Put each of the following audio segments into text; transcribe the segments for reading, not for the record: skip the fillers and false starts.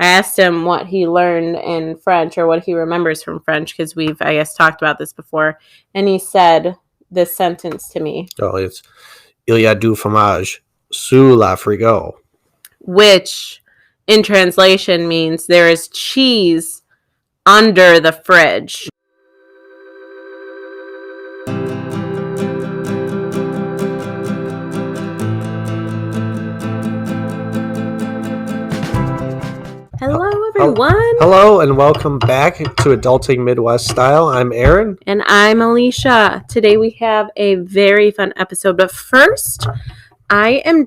I asked him what he learned in French or what he remembers from French because we've, I guess, talked about this before. And he said this sentence to me. Oh, it's Il y a du fromage sous la frigo. Which, in translation, means there is cheese under the fridge. Hello, everyone. Hello, and welcome back to Adulting Midwest Style. I'm Aaron. And I'm Alicia. Today we have a very fun episode. But first, I am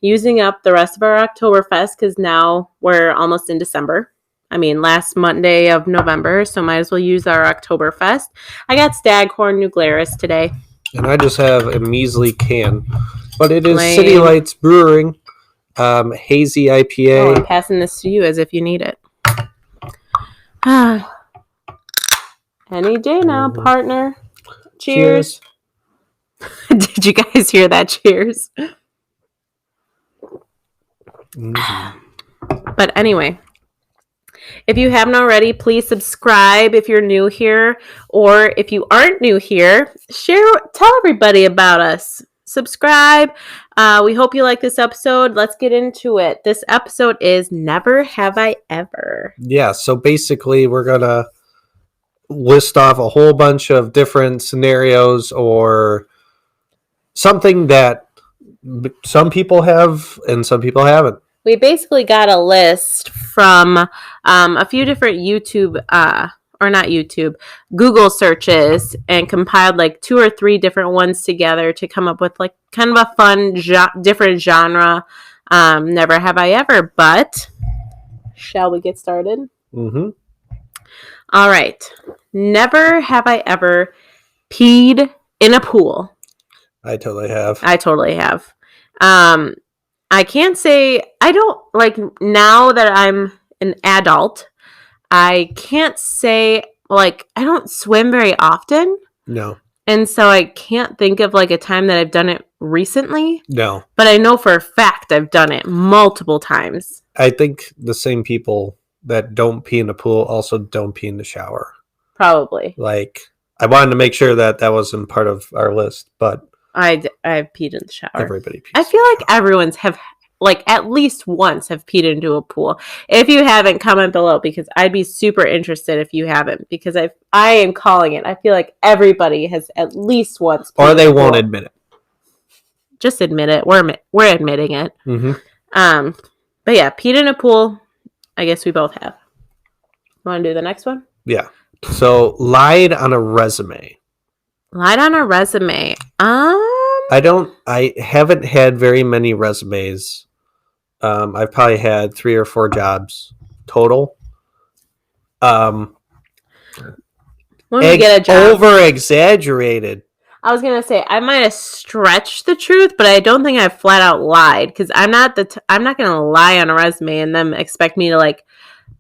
using up the rest of our Oktoberfest because now we're almost in December. I mean, last Monday of November, so might as well use our Oktoberfest. I got Staghorn New Glarus today. And I just have a measly can. But it is City Lights Brewing. Hazy IPA. Oh, I'm passing this to you as if you need it. Any day now, partner. Cheers. Did you guys hear that? Cheers. But anyway, if you haven't already, please subscribe if you're new here. Or if you aren't new here, tell everybody about us. Subscribe. We hope you like this episode. Let's get into it. This episode is Never Have I Ever. Yeah, so basically we're going to list off a whole bunch of different scenarios or something that some people have and some people haven't. We basically got a list from a few different Google searches and compiled like 2 or 3 different ones together to come up with like kind of a fun, different genre. Never have I ever, but shall we get started? Mm-hmm. All right. Never have I ever peed in a pool. I totally have. I can't say, I don't, like, now that I'm an adult, I can't say, like, I don't swim very often. No. And so I can't think of, like, a time that I've done it recently. No. But I know for a fact I've done it multiple times. I think the same people that don't pee in the pool also don't pee in the shower. Probably. Like, I wanted to make sure that wasn't part of our list, but I've peed in the shower. Everybody pees. I feel like everyone's have, like, at least once have peed into a pool. If you haven't, comment below because I'd be super interested if you haven't because I am calling it. I feel like everybody has at least once peed or they won't admit it. Just admit it. We're admitting it. Mm-hmm. But yeah, peed in a pool. I guess we both have. Want to do the next one? Yeah. So, lied on a resume. Lied on a resume. I haven't had very many resumes. I've probably had 3 or 4 jobs total. When we get a job, over exaggerated. I was gonna say I might have stretched the truth, but I don't think I flat out lied because I'm not gonna lie on a resume and then expect me to like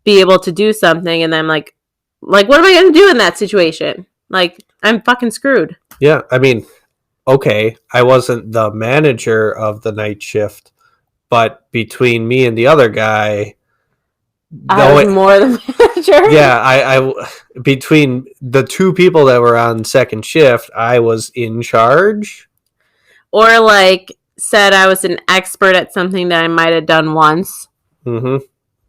be able to do something and then like what am I gonna do in that situation? Like I'm fucking screwed. Yeah, I mean, okay, I wasn't the manager of the night shift, but between me and the other guy, I was more the manager. Yeah, I between the 2 people that were on second shift, I was in charge. Or like said I was an expert at something that I might have done once. Mm-hmm.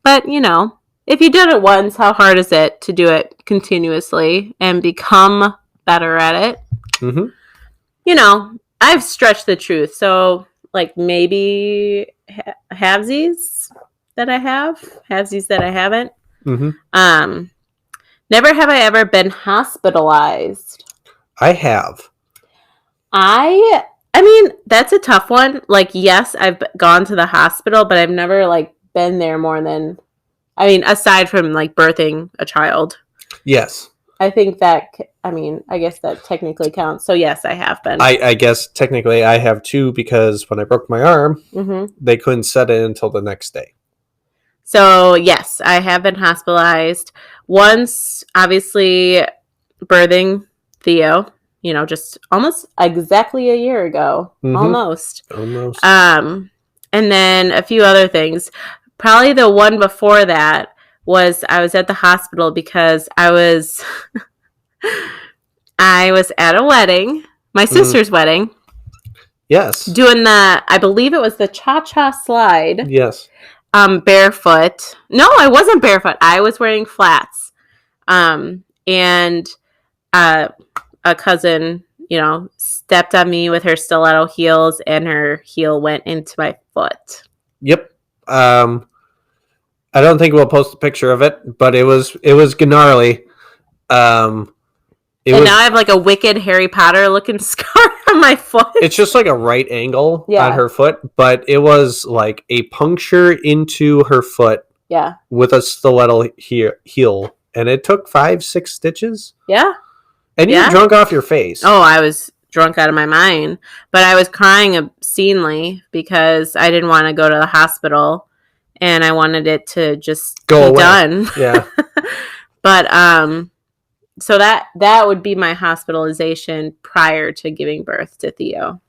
But, you know, if you did it once, how hard is it to do it continuously and become better at it? Mm-hmm. You know, I've stretched the truth. So, like, maybe halvesies that I have, halvesies that I haven't. Mm-hmm. Never have I ever been hospitalized. I have. I mean, that's a tough one. Like, yes, I've gone to the hospital, but I've never, like, been there more than, I mean, aside from, like, birthing a child. Yes. I think that, I mean, I guess that technically counts. So, yes, I have been. I guess technically I have too because when I broke my arm, they couldn't set it until the next day. So, yes, I have been hospitalized. Once, obviously, birthing Theo, you know, just almost exactly a year ago. Almost. And And then a few other things. probably the one before that was I was at the hospital because I was at a wedding, my sister's wedding, Yes. doing I believe it was the cha-cha slide, Yes. barefoot. No, I wasn't barefoot. I was wearing flats. And a cousin, stepped on me with her stiletto heels, and her heel went into my foot. Yep. I don't think we'll post a picture of it, but it was gnarly. Now I have like a wicked Harry Potter looking scar on my foot. It's just like a right angle Yeah. on her foot, but it was like a puncture into her foot. Yeah. With a stiletto heel, and it took 5-6 stitches. Yeah. And you were drunk off your face. Oh, I was drunk out of my mind, but I was crying obscenely because I didn't want to go to the hospital, and I wanted it to just go away. Done. Yeah. But so that would be my hospitalization prior to giving birth to Theo.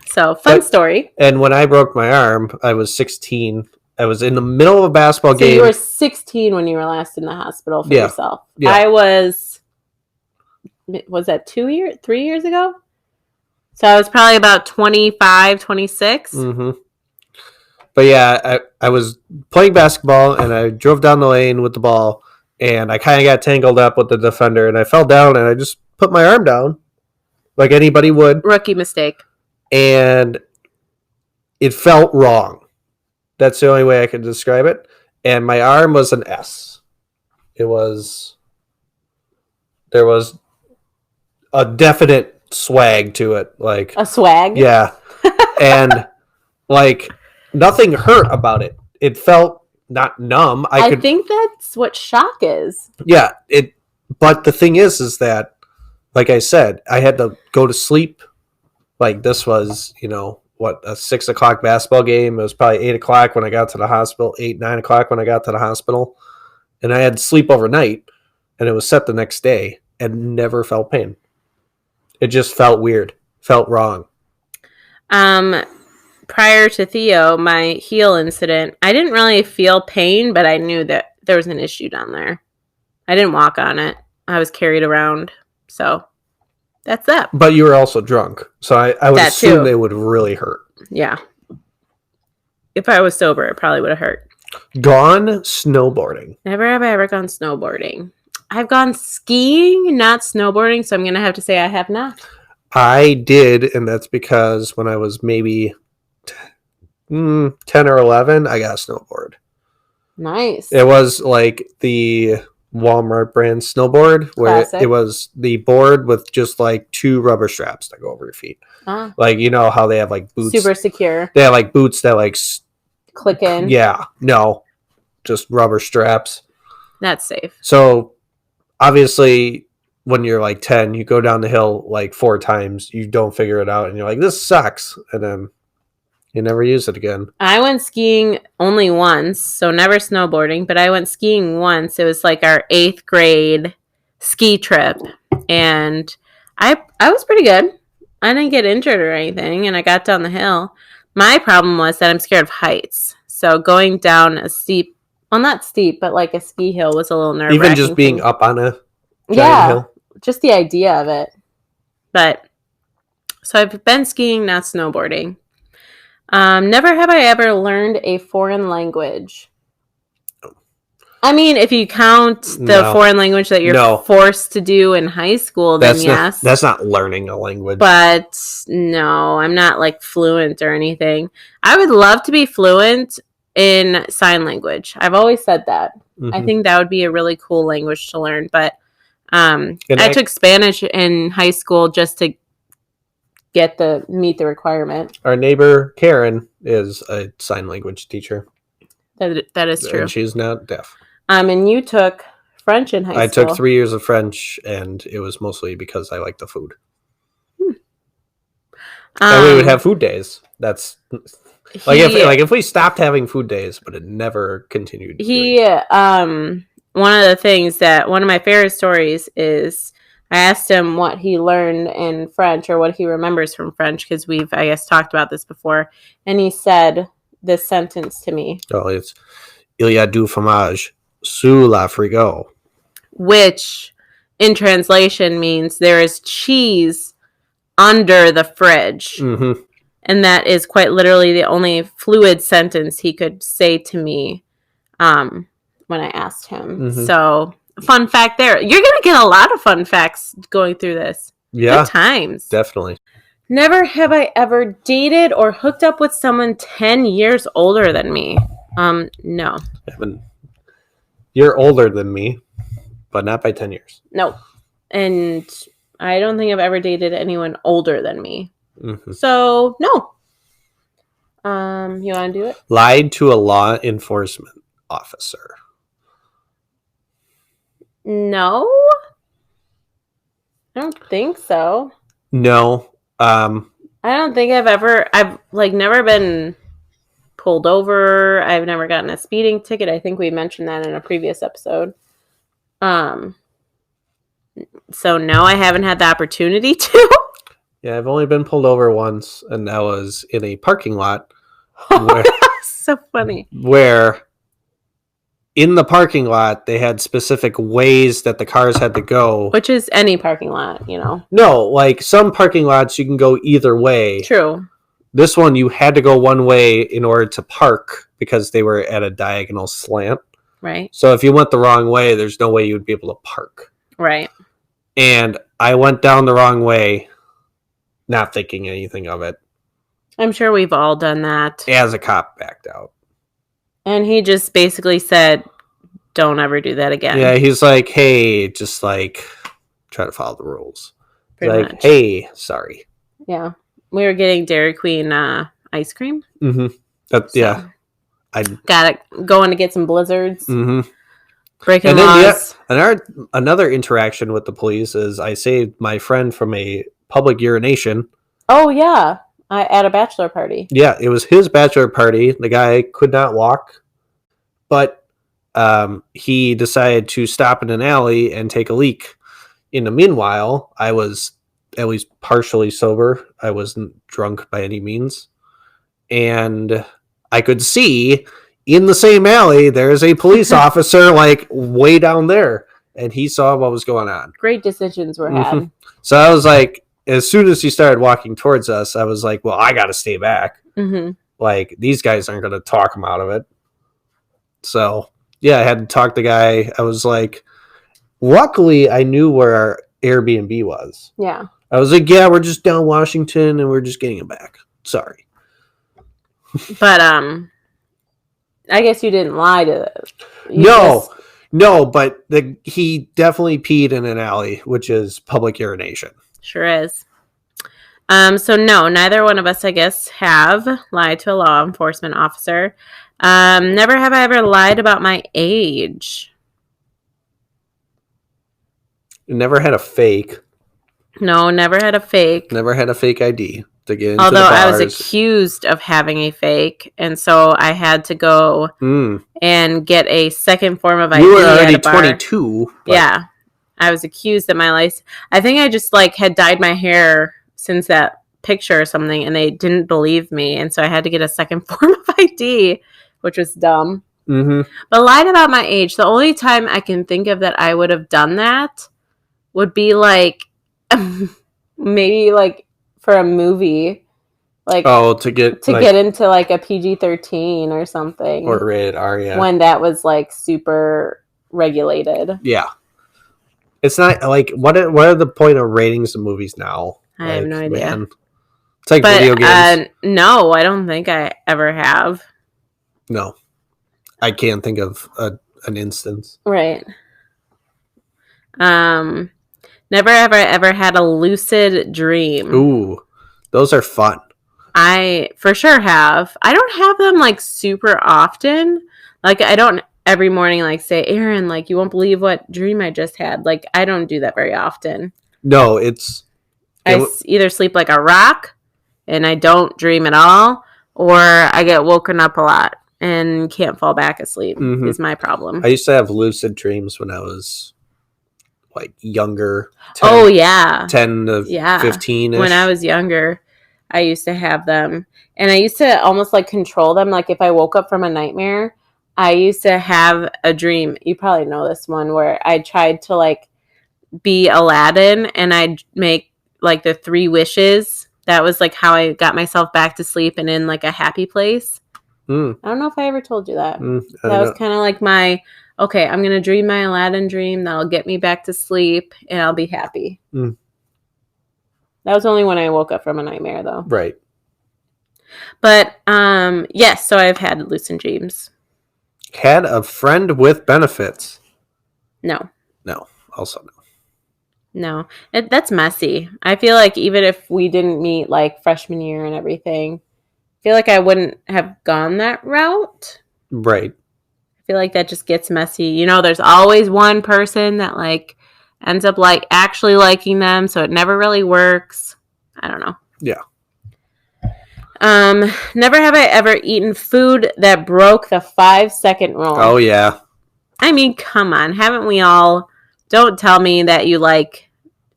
So fun story. And when I broke my arm, I was 16. I was in the middle of a basketball game. You were 16 when you were last in the hospital for yourself. Yeah. I was that 3 years ago? So I was probably about 25, 26. Mm-hmm. But yeah, I was playing basketball, and I drove down the lane with the ball, and I kind of got tangled up with the defender, and I fell down, and I just put my arm down like anybody would. Rookie mistake. And it felt wrong. That's the only way I could describe it. And my arm was an S. There was a definite swag to it. Like a swag? Yeah. And like nothing hurt about it. It felt not numb. I think that's what shock is. Yeah. But the thing is that, like I said, I had to go to sleep. Like this was, a 6 o'clock basketball game. It was probably 8 o'clock when I got to the hospital, 9 o'clock when I got to the hospital. And I had to sleep overnight, and it was set the next day, and never felt pain. It just felt weird, felt wrong. Prior to Theo, my heel incident, I didn't really feel pain, but I knew that there was an issue down there. I didn't walk on it. I was carried around. So that's that. But you were also drunk. So I would assume they would really hurt. Yeah. If I was sober, it probably would have hurt. Gone snowboarding. Never have I ever gone snowboarding. I've gone skiing, not snowboarding, so I'm going to have to say I have not. I did, and that's because when I was maybe 10 or 11, I got a snowboard. Nice. It was like the Walmart brand snowboard where it was the board with just like 2 rubber straps that go over your feet. Like, how they have like boots. Super secure. They have like boots that like click in. Yeah. No. Just rubber straps. That's safe. So obviously when you're like 10, you go down the hill like 4 times, you don't figure it out, and you're like, this sucks. And then you never use it again. I went skiing only once, so never snowboarding, but I went skiing once. It was like our 8th grade ski trip, and I was pretty good. I didn't get injured or anything, and I got down the hill. My problem was that I'm scared of heights, so going down a steep, well, not steep, but like a ski hill was a little nerve-wracking. Even just being up on a giant hill? Just the idea of it. But, so I've been skiing, not snowboarding. Never have I ever learned a foreign language. I mean, if you count the foreign language that you're forced to do in high school, then yes. That's not learning a language. But no, I'm not like fluent or anything. I would love to be fluent in sign language. I've always said that. Mm-hmm. I think that would be a really cool language to learn. But I took Spanish in high school just to meet the requirement. Our neighbor Karen is a sign language teacher. That is true. And she's not deaf. And you took French in high school. I took 3 years of French, and it was mostly because I like the food. And we would have food days. That's if we stopped having food days, but it never continued. One of the things that one of my favorite stories is I asked him what he learned in French or what he remembers from French, because we've, I guess, talked about this before. And he said this sentence to me, Oh, it's il y a du fromage sous la frigo. which in translation means there is cheese under the fridge. Mm-hmm. And that is quite literally the only fluid sentence he could say to me when I asked him. Mhm. So, fun fact there. You're going to get a lot of fun facts going through this. Yeah, Good times. definitely. Never have I ever dated or hooked up with someone 10 years older than me. No. You're older than me, but not by 10 years. No. And I don't think I've ever dated anyone older than me. Mm-hmm. So, no. You want to do it? Lied to a law enforcement officer. No. I don't think so. No. I don't think I've like never been pulled over. I've never gotten a speeding ticket. I think we mentioned that in a previous episode. So no, I haven't had the opportunity to. Yeah, I've only been pulled over once, and that was in a parking lot where, So funny. where in the parking lot they had specific ways that the cars had to go. Which is any parking lot, you know. No, like some parking lots you can go either way. True. This one you had to go one way in order to park because they were at a diagonal slant. Right. So if you went the wrong way, there's no way you would be able to park. Right. And I went down the wrong way, not thinking anything of it, I'm sure we've all done that. as a cop backed out. And he just basically said, don't ever do that again. Yeah, he's like, hey, just like try to follow the rules. Pretty Like, much. hey, sorry. Yeah. We were getting Dairy Queen ice cream. Mm-hmm. So Yeah. got it going to get some blizzards. Mm-hmm. Breaking And then laws. another interaction with the police is I saved my friend from a public urination. Oh, yeah. At a bachelor party. Yeah, it was his bachelor party. The guy could not walk, but he decided to stop in an alley and take a leak. In the meanwhile, I was at least partially sober. I wasn't drunk by any means. And I could see in the same alley, there's a police officer like way down there. And he saw what was going on. Great decisions were had. Mhm. So I was like, as soon as he started walking towards us, I was like, well, I got to stay back. Mm-hmm. Like, these guys aren't going to talk him out of it. So, yeah, I had to talk the guy. I was like, luckily, I knew where our Airbnb was. Yeah. I was like, yeah, we're just down Washington and we're just getting it back. Sorry. But, I guess you didn't lie to them. No, but he definitely peed in an alley, which is public urination. Sure is. So no, neither one of us, I guess, have lied to a law enforcement officer. Never have I ever lied about my age. Never had a fake. No, never had a fake. Never had a fake ID to get into Although the bars. I was accused of having a fake, and so I had to go and get a second form of ID. You were already at a bar. 22. But Yeah. I was accused that my license. I think I just like had dyed my hair since that picture or something, and they didn't believe me, and so I had to get a second form of ID, which was dumb. Mm-hmm. But lied about my age. The only time I can think of that I would have done that would be like maybe like for a movie, like to get into like a PG-13 or something, or rated R, yeah. when that was like super regulated. Yeah. It's not like what are the point of ratings of movies now? I have no idea. Man. It's like But video games. no, I don't think I ever have. No. I can't think of an instance. Right. Never have I ever had a lucid dream. Ooh. Those are fun. I for sure have. I don't have them like super often. Like I don't every morning like say, Aaron, like you won't believe what dream I just had. Like I don't do that very often. No, I either sleep like a rock and I don't dream at all, or I get woken up a lot and can't fall back asleep is my problem. I used to have lucid dreams when I was like younger. 10 10 to 15. When I was younger, I used to have them. And I used to almost like control them. Like if I woke up from a nightmare, I used to have a dream. You probably know this one where I tried to like be Aladdin and I'd make like the 3 wishes. That was like how I got myself back to sleep and in like a happy place. I don't know if I ever told you that. That was kind of like my, okay, I'm going to dream my Aladdin dream. That'll get me back to sleep and I'll be happy. That was only when I woke up from a nightmare though. Right. But yes, so I've had lucid dreams. Had a friend with benefits? No. No. Also no. No. That's messy. I feel like even if we didn't meet like freshman year and everything, I feel like I wouldn't have gone that route. Right. I feel like that just gets messy. You know, there's always one person that like ends up like actually liking them, so it never really works. I don't know. Yeah. Never have I ever eaten food that broke the 5-second rule. Oh yeah. I mean, come on. Haven't we all? Don't tell me that you like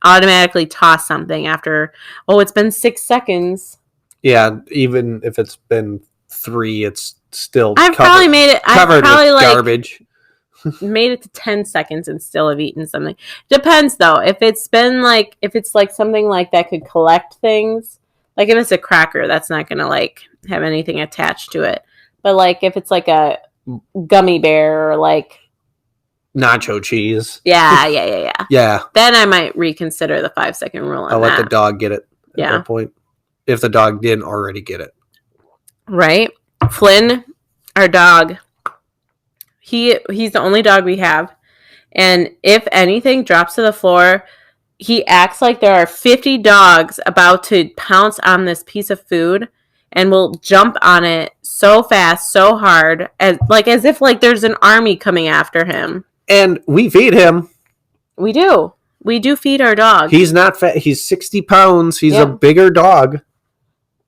automatically toss something after, oh, it's been 6 seconds. Yeah, even if it's been 3, it's still I've probably made it. I've covered probably with like garbage. made it to 10 seconds and still have eaten something. Depends though. If it's like something like that could collect things, like if it's a cracker, that's not gonna like have anything attached to it. But like if it's like a gummy bear or like Nacho cheese. yeah. Yeah. Then I might reconsider the 5-second rule. I'll let the dog get it at Yeah. that point. If the dog didn't already get it. Right? Flynn, our dog, he's the only dog we have. And if anything drops to the floor, he acts like there are 50 dogs about to pounce on this piece of food and will jump on it so fast, so hard, as if like there's an army coming after him. And we feed him. We do. We do feed our dog. He's not fat. He's 60 pounds. He's a bigger dog.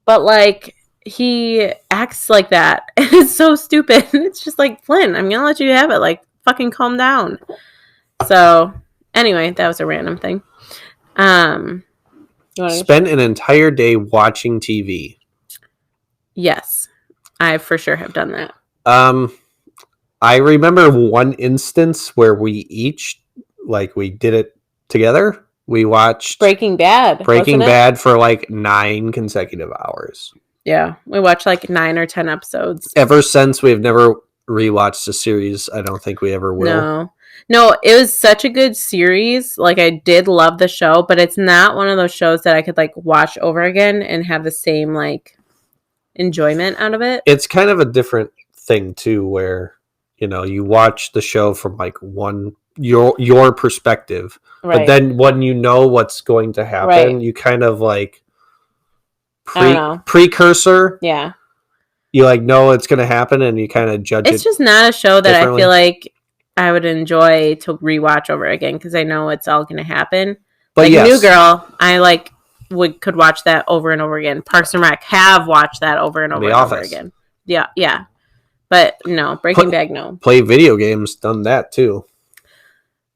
But like he acts like that. It's so stupid. It's just like, Flynn, I'm going to let you have it. Like, fucking calm down. So, anyway, that was a random thing. Spend an entire day watching TV. Yes. I for sure have done that. I remember one instance where we each, like, we did it together. We watched Breaking Bad for like 9 consecutive hours. Yeah, we watched like 9 or 10 episodes. Ever since, we've never rewatched the series. I don't think we ever will. No, it was such a good series. Like, I did love the show, but it's not one of those shows that I could like watch over again and have the same like enjoyment out of it. It's kind of a different thing too, where you know you watch the show from like your perspective, right. But then when you know what's going to happen, right. You kind of like precursor. Yeah, you like know it's going to happen, and you kind of judge it. It's just not a show that I feel like I would enjoy to rewatch over again because I know it's all going to happen. But like yes. New Girl, I like could watch that over and over again. Parks and Rec have watched that over and over again. Yeah. But no, Breaking Bad, no. Play video games, done that too.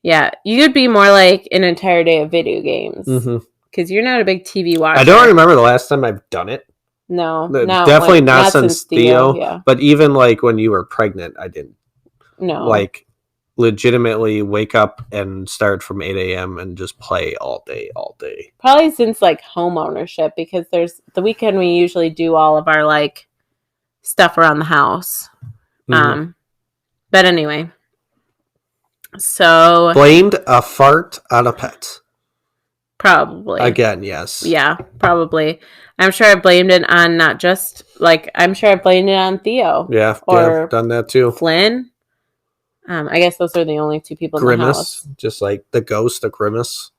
Yeah, you could be more like an entire day of video games because you're not a big TV watcher. I don't remember the last time I've done it. No, definitely not since Theo. Yeah. But even like when you were pregnant, I didn't. No, like legitimately wake up and start from 8 a.m. and just play all day. Probably since like home ownership, because there's the weekend we usually do all of our like stuff around the house. But anyway. So blamed a fart on a pet. Probably. Again, yes. Yeah, probably. I'm sure I blamed it on not just like I'm sure I blamed it on Theo. Yeah, or done that too. Flynn. I guess those are the only 2 people Grimace, in the house. Just like the ghost of Grimace.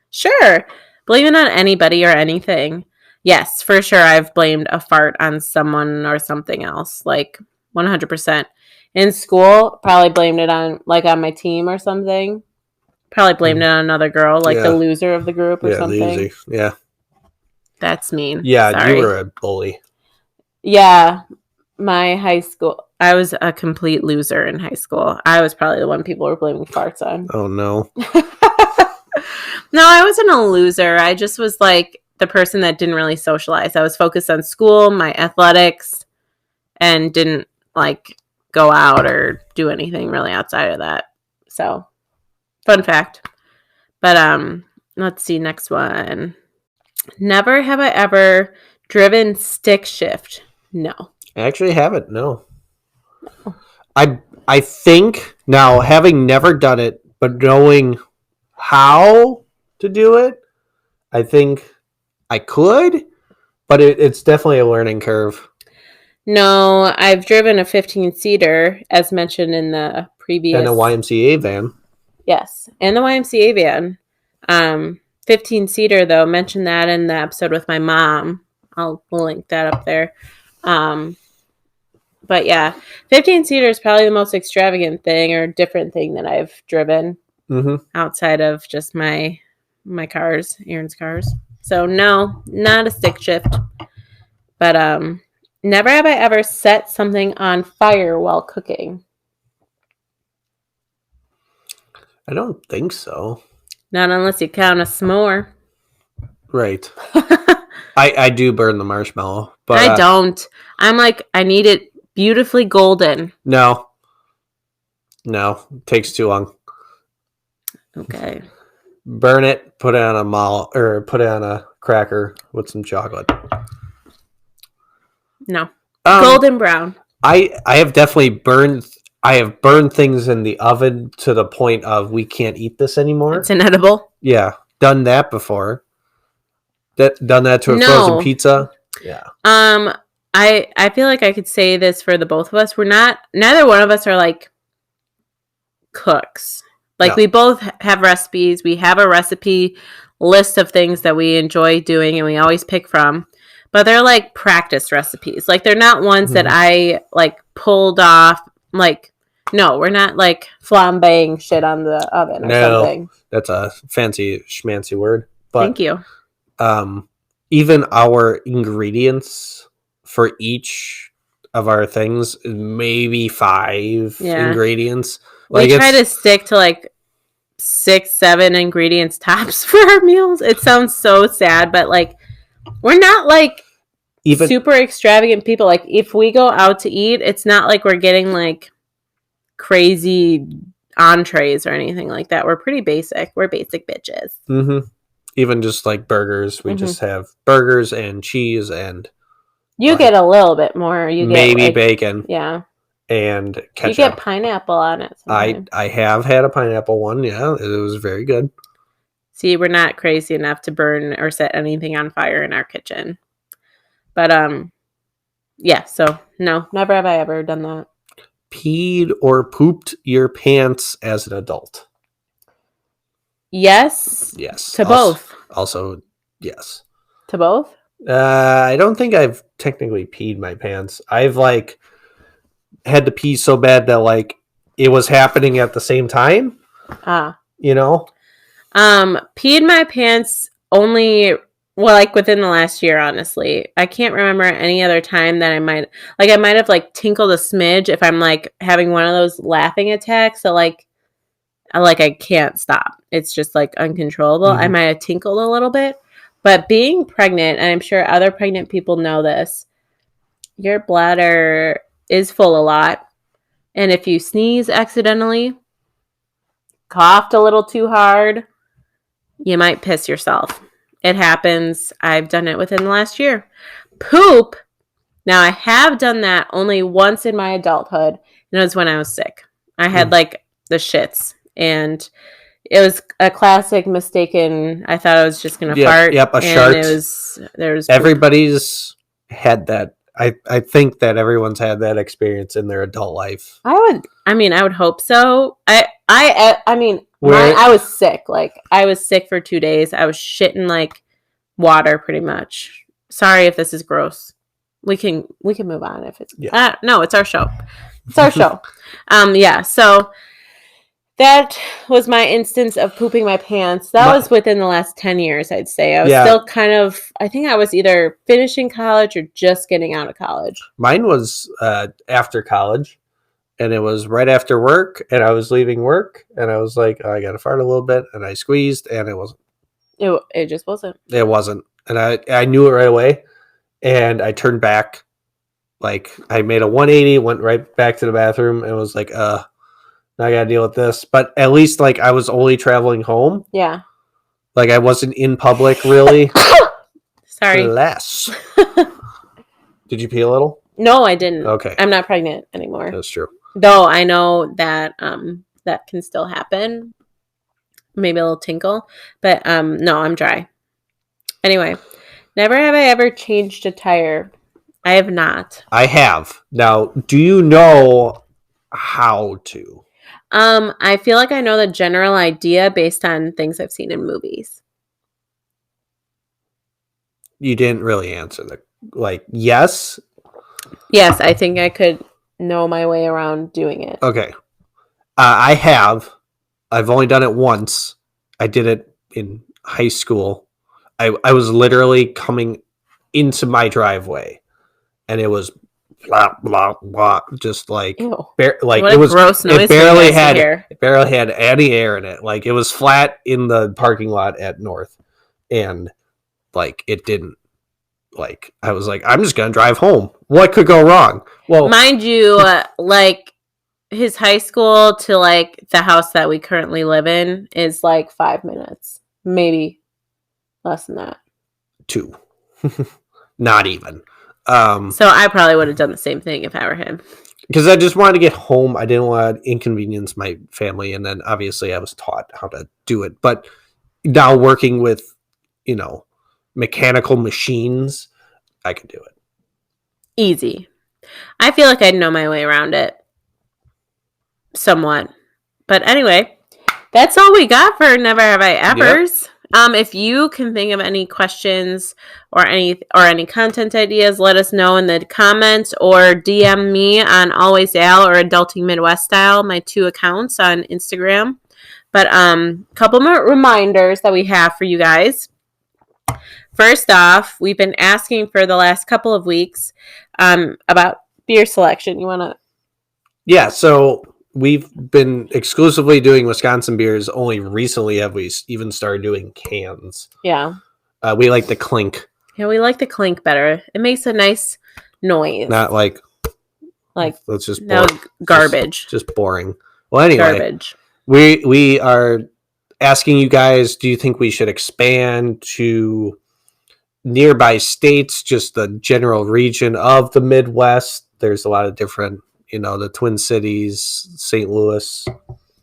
Sure. Blame it on anybody or anything. Yes, for sure I've blamed a fart on someone or something else. Like 100%. In school, probably blamed it on my team or something. Probably blamed it on another girl, like the loser of the group or something. Lazy. Yeah. That's mean. Yeah, sorry. You were a bully. Yeah. My high school, I was a complete loser in high school. I was probably the one people were blaming farts on. Oh, no. No, I wasn't a loser. I just was like, the person that didn't really socialize. I was focused on school, my athletics, and didn't like go out or do anything really outside of that. So, fun fact. But let's see, next one. Never have I ever driven stick shift. No. I actually haven't. No. I think now, having never done it, but knowing how to do it, I think I could, but it's definitely a learning curve. No, I've driven a 15-seater, as mentioned in the previous. And a YMCA van. Yes, and the YMCA van. 15-seater, though, mentioned that in the episode with my mom. We'll link that up there. But yeah, 15-seater is probably the most extravagant thing or different thing that I've driven outside of just my cars, Aaron's cars. So no, not a stick shift. But never have I ever set something on fire while cooking. I don't think so. Not unless you count a s'more. Right. I do burn the marshmallow, but I don't. I'm like, I need it beautifully golden. No, it takes too long. Okay. Burn it, put it on a put it on a cracker with some chocolate. No. Golden brown. I have definitely burned things in the oven to the point of we can't eat this anymore. It's inedible. Yeah, done that before. Done that to a frozen pizza. Yeah. I feel like I could say this for the both of us. Neither one of us are like cooks. Like we both have recipes. We have a recipe list of things that we enjoy doing and we always pick from. But they're like practice recipes. Like they're not ones that I like pulled off. Like, no, we're not like flambeing shit on the oven or something. That's a fancy schmancy word. But, thank you. Even our ingredients for each of our things, maybe 5 ingredients. We try to stick to like 6-7 ingredients tops for our meals. It sounds so sad, but like we're not like even super extravagant people. Like if we go out to eat, it's not like we're getting like crazy entrees or anything like that. We're pretty basic. We're basic bitches. Mm-hmm. Even just like burgers, we just have burgers and cheese and you get a little bit more. You maybe get like, bacon. Yeah. And ketchup. You get pineapple on it. Sometimes. I have had a pineapple one. Yeah, it was very good. See, we're not crazy enough to burn or set anything on fire in our kitchen. But yeah, so no, never have I ever done that. Peed or pooped your pants as an adult? Yes. Yes. To both. Also, yes. To both? I don't think I've technically peed my pants. I've like had to pee so bad that like it was happening at the same time. You know? Peed my pants only like within the last year, honestly. I can't remember any other time that I might have like tinkled a smidge if I'm like having one of those laughing attacks that like I can't stop. It's just like uncontrollable. I might have tinkled a little bit. But being pregnant, and I'm sure other pregnant people know this, your bladder is full a lot. And if you sneeze accidentally, coughed a little too hard, you might piss yourself. It happens. I've done it within the last year. Poop. Now, I have done that only once in my adulthood, and it was when I was sick. I had like the shits, and it was a classic mistaken. I thought I was just going to fart. Yep, a shart. Everybody's had that. I think that everyone's had that experience in their adult life. I would hope so. I mean, I was sick. Like, I was sick for 2 days. I was shitting like water pretty much. Sorry if this is gross. We can move on if it's no, it's our show. It's our show. Yeah, so that was my instance of pooping my pants. That was within the last 10 years, I'd say. I was still kind of, I think I was either finishing college or just getting out of college. Mine was after college, and it was right after work, and I was leaving work, and I was like, I got to fart a little bit, and I squeezed, and it wasn't. It just wasn't. It wasn't. and I knew it right away. And I turned back, like I made a 180, went right back to the bathroom, and was like, now I gotta deal with this. But at least like I was only traveling home. Yeah. Like I wasn't in public really. Sorry. Less. Did you pee a little? No, I didn't. Okay. I'm not pregnant anymore. That's true. Though I know that that can still happen. Maybe a little tinkle. But no, I'm dry. Anyway, never have I ever changed a tire. I have not. I have. Now, do you know how to? I feel like I know the general idea based on things I've seen in movies. You didn't really answer yes. Yes, I think I could know my way around doing it. Okay. I have. I've only done it once. I did it in high school. I was literally coming into my driveway, and it was blah blah blah, just like Ew. like What it a was. gross noise It barely to had. hear. It barely had any air in it. Like it was flat in the parking lot at North, and like it didn't. Like I was like, I'm just gonna drive home. What could go wrong? Well, Mind you, like his high school to like the house that we currently live in is like 5 minutes, maybe less than that. 2, not even. So I probably would have done the same thing if I were him. Because I just wanted to get home. I didn't want to inconvenience my family, and then obviously I was taught how to do it. But now working with, mechanical machines, I could do it. Easy. I feel like I'd know my way around it. Somewhat. But anyway, that's all we got for Never Have I Evers. Yep. If you can think of any questions or any content ideas, let us know in the comments or DM me on Always Al or Adulting Midwest Style, my 2 accounts on Instagram. But couple more reminders that we have for you guys. First off, we've been asking for the last couple of weeks about beer selection. You want to? Yeah, so we've been exclusively doing Wisconsin beers. Only recently have we even started doing cans. Yeah. We like the clink. Yeah, we like the clink better. It makes a nice noise. Not like that's just no garbage. Just boring. Well, anyway, garbage. We are asking you guys, do you think we should expand to nearby states, just the general region of the Midwest? There's a lot of different, the Twin Cities, St. Louis,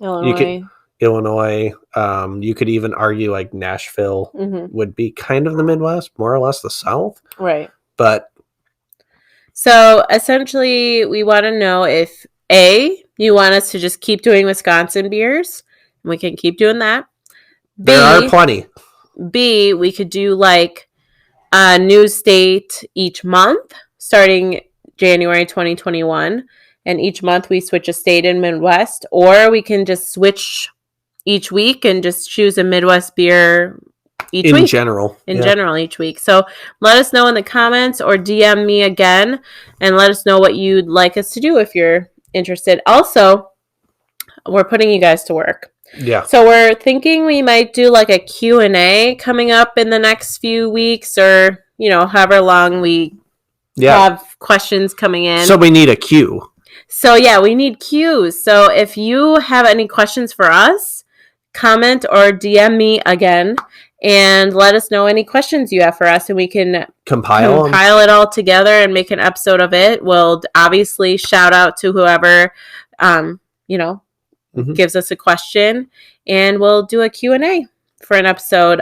Illinois. You could even argue like Nashville would be kind of the Midwest, more or less the South. Right. But so essentially we want to know if you want us to just keep doing Wisconsin beers, and we can keep doing that. There are plenty. B, we could do like a new state each month starting January 2021, and each month we switch a state in Midwest, or we can just switch each week and just choose a Midwest beer each week. In general each week. So let us know in the comments or DM me again and let us know what you'd like us to do if you're interested. Also, we're putting you guys to work. Yeah. So we're thinking we might do like a Q&A coming up in the next few weeks, or, however long we have questions coming in. So we need a queue. So yeah, we need queues. So if you have any questions for us, comment or DM me again and let us know any questions you have for us, and we can compile it all together and make an episode of it. We'll obviously shout out to whoever, gives us a question, and we'll do a Q&A for an episode.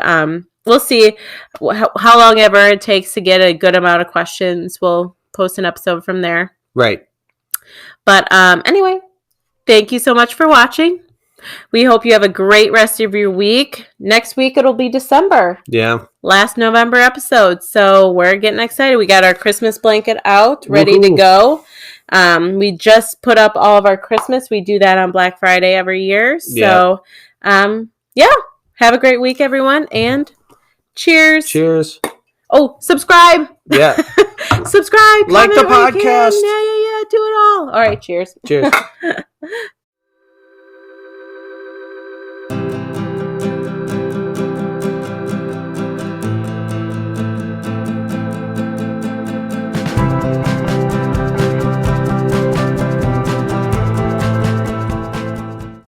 We'll see how long ever it takes to get a good amount of questions. We'll post an episode from there. Right. But anyway, thank you so much for watching. We hope you have a great rest of your week. Next week, it'll be December. Yeah. Last November episode. So we're getting excited. We got our Christmas blanket out, ready to go. We just put up all of our Christmas. We do that on Black Friday every year. So, have a great week, everyone. And cheers. Cheers. Oh, subscribe. Yeah. Subscribe. Like the podcast. Yeah. Do it all. All right. Cheers. Cheers.